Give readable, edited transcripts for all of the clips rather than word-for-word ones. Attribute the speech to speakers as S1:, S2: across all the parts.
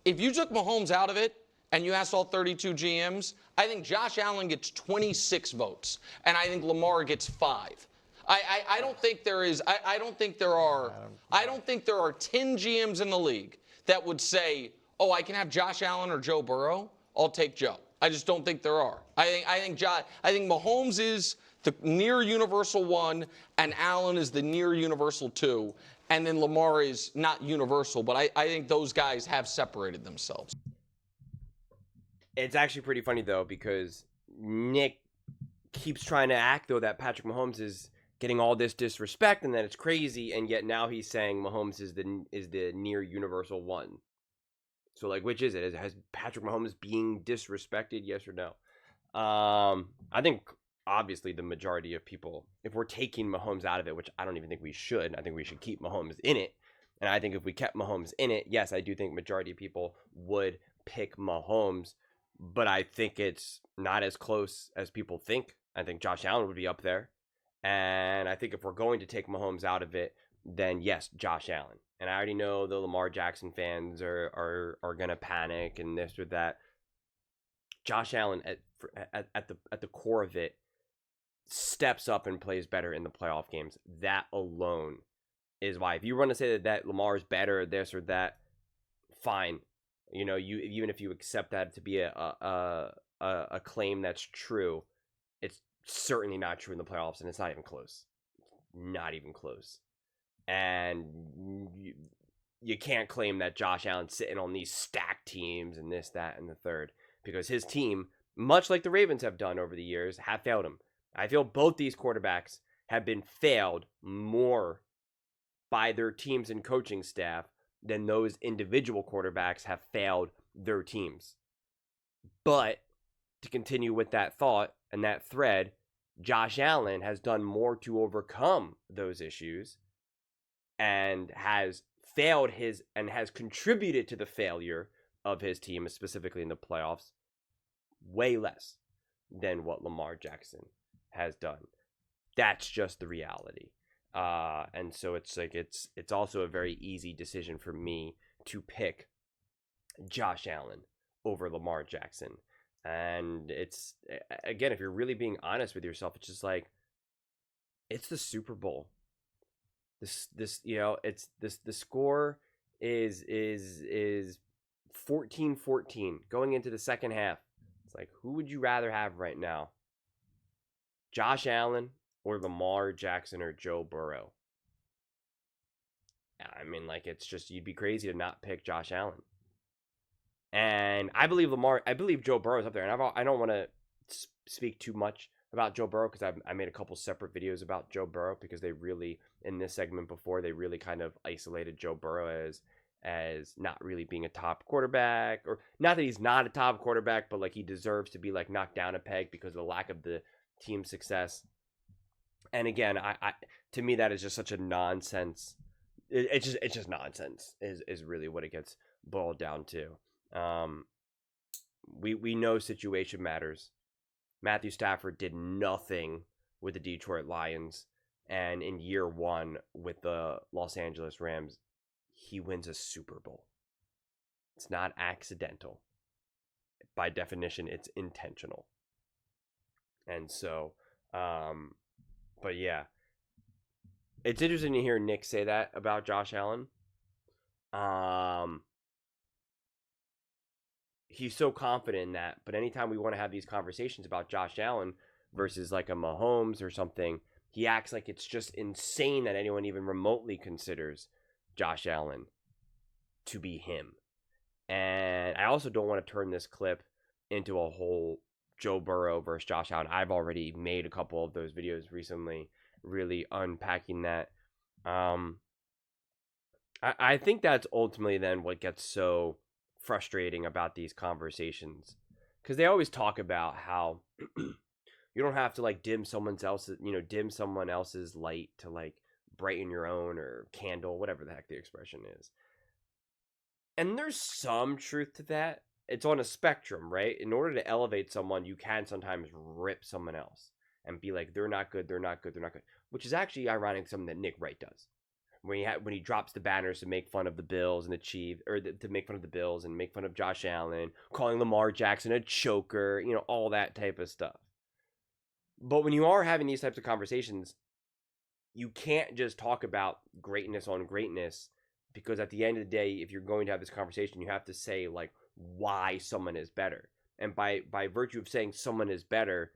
S1: If you took Mahomes out of it and you asked all 32 GMs, I think Josh Allen gets 26 votes, and I think Lamar gets 5. I don't think there is. I don't think there are. I don't think there are 10 GMs in the league that would say, "Oh, I can have Josh Allen or Joe Burrow. I'll take Joe." I just don't think there are. I think Mahomes is the near universal 1, and Allen is the near universal 2, and then Lamar is not universal. But I think those guys have separated themselves.
S2: It's actually pretty funny though, because Nick keeps trying to act though that Patrick Mahomes is getting all this disrespect and that it's crazy, and yet now he's saying Mahomes is the near universal 1. So like, which is it? Has Patrick Mahomes being disrespected? Yes or no? I think obviously the majority of people, if we're taking Mahomes out of it, which I don't even think we should, I think we should keep Mahomes in it. And I think if we kept Mahomes in it, yes, I do think majority of people would pick Mahomes, but I think it's not as close as people think. I think Josh Allen would be up there. And I think if we're going to take Mahomes out of it, then yes, Josh Allen. And I already know the Lamar Jackson fans are gonna panic and this or that. Josh Allen at the core of it steps up and plays better in the playoff games. That alone is why. If you want to say that Lamar is better at this or that, fine. You know, you even if you accept that to be a claim that's true, it's certainly not true in the playoffs, and it's not even close. Not even close. And you can't claim that Josh Allen's sitting on these stacked teams and this, that, and the third, because his team, much like the Ravens have done over the years, have failed him. I feel both these quarterbacks have been failed more by their teams and coaching staff than those individual quarterbacks have failed their teams. But to continue with that thought and that thread, Josh Allen has done more to overcome those issues and has failed and has contributed to the failure of his team, specifically in the playoffs, way less than what Lamar Jackson has done. That's just the reality. And so it's like it's also a very easy decision for me to pick Josh Allen over Lamar Jackson. And it's, again, if you're really being honest with yourself, it's just like, it's the Super Bowl. This you know, it's this, the score is 14-14 going into the second half. It's like, who would you rather have right now? Josh Allen or Lamar Jackson or Joe Burrow? I mean, like, it's just, you'd be crazy to not pick Josh Allen. And I believe Joe Burrow's up there. And I don't want to speak too much about Joe Burrow, because I made a couple separate videos about Joe Burrow, because they really, in this segment before, they really kind of isolated Joe Burrow as not really being a top quarterback, or not that he's not a top quarterback, but like he deserves to be like knocked down a peg because of the lack of the team success. And again, I to me, that is just such a nonsense. It's just nonsense is really what it gets boiled down to. We know situation matters. Matthew Stafford did nothing with the Detroit Lions, and in year one with the Los Angeles Rams, he wins a Super Bowl. It's not accidental. By definition, it's intentional. And so, but yeah, it's interesting to hear Nick say that about Josh Allen. He's so confident in that, but anytime we want to have these conversations about Josh Allen versus like a Mahomes or something, he acts like it's just insane that anyone even remotely considers Josh Allen to be him. And I also don't want to turn this clip into a whole Joe Burrow versus Josh Allen. I've already made a couple of those videos recently, really unpacking that. I think that's ultimately then what gets so frustrating about these conversations, because they always talk about how you don't have to like dim someone else's light to like brighten your own, or candle, whatever the heck the expression is. And there's some truth to that. It's on a spectrum, right? In order to elevate someone, you can sometimes rip someone else and be like, they're not good, they're not good, they're not good, which is actually ironic, something that Nick Wright does. when he drops the banners to make fun of the Bills and to make fun of the Bills and make fun of Josh Allen, calling Lamar Jackson a choker, all that type of stuff. But when you are having these types of conversations, you can't just talk about greatness on greatness, because at the end of the day, if you're going to have this conversation, you have to say like why someone is better. And by virtue of saying someone is better,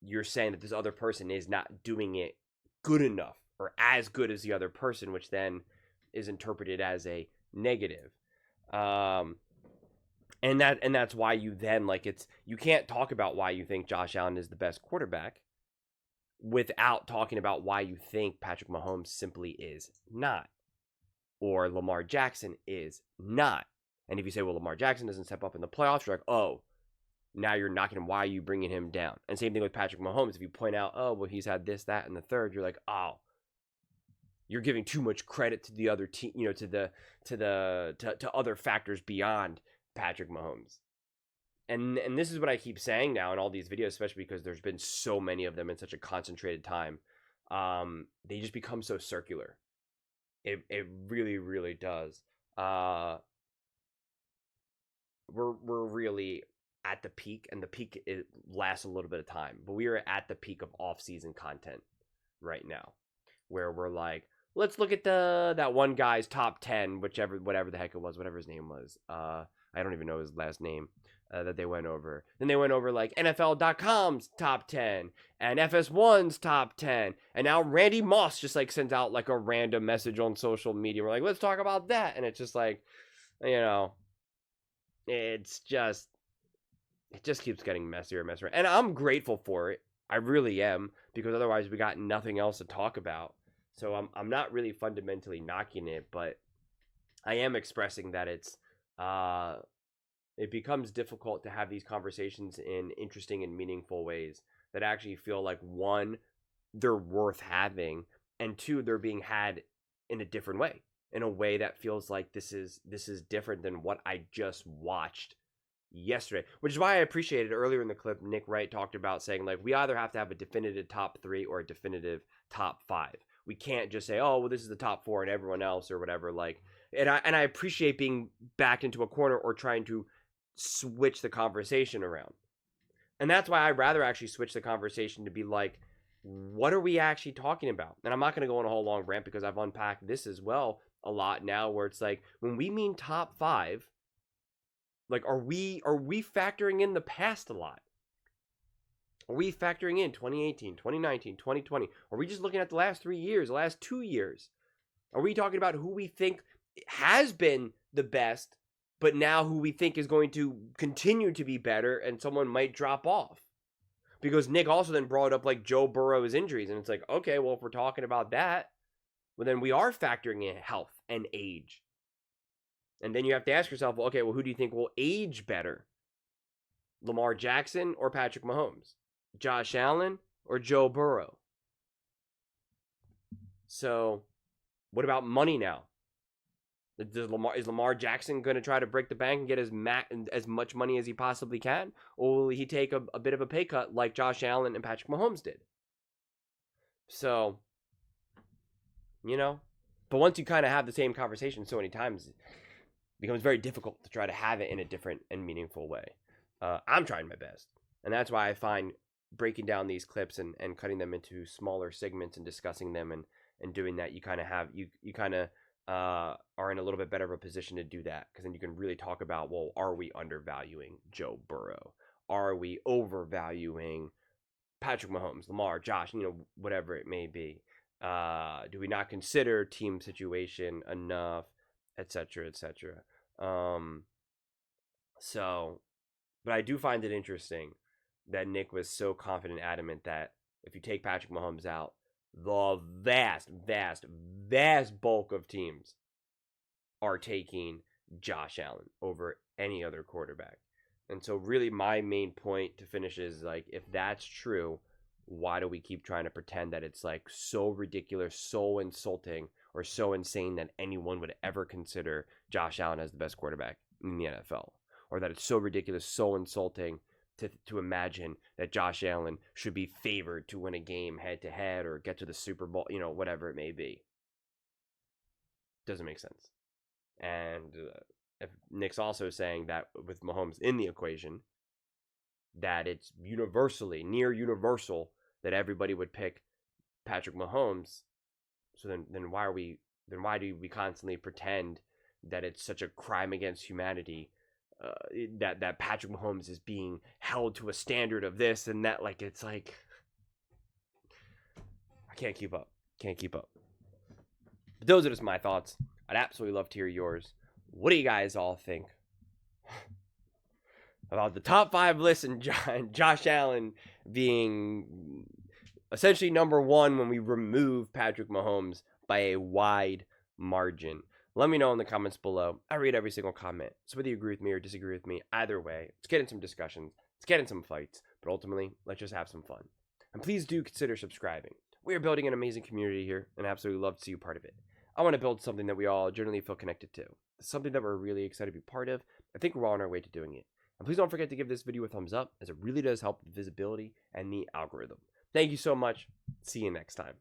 S2: you're saying that this other person is not doing it good enough or as good as the other person, which then is interpreted as a negative. And that's why you then you can't talk about why you think Josh Allen is the best quarterback without talking about why you think Patrick Mahomes simply is not, or Lamar Jackson is not. And if you say, well, Lamar Jackson doesn't step up in the playoffs, you're like, oh, now you're knocking him. Why are you bringing him down? And same thing with Patrick Mahomes. If you point out, oh, well, he's had this, that, and the third, you're like, oh, you're giving too much credit to the other team, to other factors beyond Patrick Mahomes. And this is what I keep saying now in all these videos, especially because there's been so many of them in such a concentrated time. They just become so circular. It really, really does. We're really at the peak, and the peak lasts a little bit of time, but we are at the peak of off-season content right now, where we're like, let's look at that one guy's top 10, whatever the heck it was, whatever his name was. I don't even know his last name. That they went over. Then they went over like NFL.com's top 10 and FS1's top 10. And now Randy Moss just like sends out like a random message on social media. We're like, let's talk about that. And it's just like, it just keeps getting messier and messier. And I'm grateful for it. I really am, because otherwise we got nothing else to talk about. So I'm not really fundamentally knocking it, but I am expressing that it becomes difficult to have these conversations in interesting and meaningful ways that actually feel like, one, they're worth having, and two, they're being had in a different way, in a way that feels like this is different than what I just watched yesterday. Which is why I appreciated earlier in the clip, Nick Wright talked about saying like, we either have to have a definitive top 3 or a definitive top 5. We can't just say, oh, well, this is the top 4 and everyone else or whatever. Like, and I appreciate being backed into a corner or trying to switch the conversation around. And that's why I'd rather actually switch the conversation to be like, what are we actually talking about? And I'm not going to go on a whole long rant, because I've unpacked this as well a lot now, where it's like, when we mean top 5, like, are we factoring in the past a lot? Are we factoring in 2018, 2019, 2020? Are we just looking at the last 3 years, the last 2 years? Are we talking about who we think has been the best, but now who we think is going to continue to be better and someone might drop off? Because Nick also then brought up like Joe Burrow's injuries, and it's like, okay, well, if we're talking about that, well, then we are factoring in health and age. And then you have to ask yourself, well, okay, well, who do you think will age better? Lamar Jackson or Patrick Mahomes? Josh Allen or Joe Burrow? So, what about money now? Is Lamar Jackson going to try to break the bank and get as much money as he possibly can? Or will he take a bit of a pay cut like Josh Allen and Patrick Mahomes did? So, but once you kind of have the same conversation so many times, it becomes very difficult to try to have it in a different and meaningful way. I'm trying my best. And that's why I find breaking down these clips and cutting them into smaller segments and discussing them and doing that, you kind of have, you kind of, are in a little bit better of a position to do that, because then you can really talk about, well, are we undervaluing Joe Burrow? Are we overvaluing Patrick Mahomes, Lamar, Josh, whatever it may be? Do we not consider team situation enough, etc., etc.? So, but I do find it interesting that Nick was so confident, adamant that if you take Patrick Mahomes out, the vast, vast, vast bulk of teams are taking Josh Allen over any other quarterback. And so really my main point to finish is like, if that's true, why do we keep trying to pretend that it's like so ridiculous, so insulting, or so insane that anyone would ever consider Josh Allen as the best quarterback in the NFL? Or that it's so ridiculous, so insulting to imagine that Josh Allen should be favored to win a game head-to-head or get to the Super Bowl, whatever it may be. Doesn't make sense. And if Nick's also saying that with Mahomes in the equation, that it's near universal, that everybody would pick Patrick Mahomes. So then why do we constantly pretend that it's such a crime against humanity, that Patrick Mahomes is being held to a standard of this and that? Like, it's like, I can't keep up. But those are just my thoughts. I'd absolutely love to hear yours. What do you guys all think about the top 5 list and Josh Allen being essentially number 1 when we remove Patrick Mahomes by a wide margin? Let me know in the comments below. I read every single comment. So whether you agree with me or disagree with me, either way, let's get in some discussions. Let's get in some fights. But ultimately, let's just have some fun. And please do consider subscribing. We are building an amazing community here, and I absolutely love to see you part of it. I want to build something that we all generally feel connected to. Something that we're really excited to be part of. I think we're all on our way to doing it. And please don't forget to give this video a thumbs up, as it really does help with visibility and the algorithm. Thank you so much. See you next time.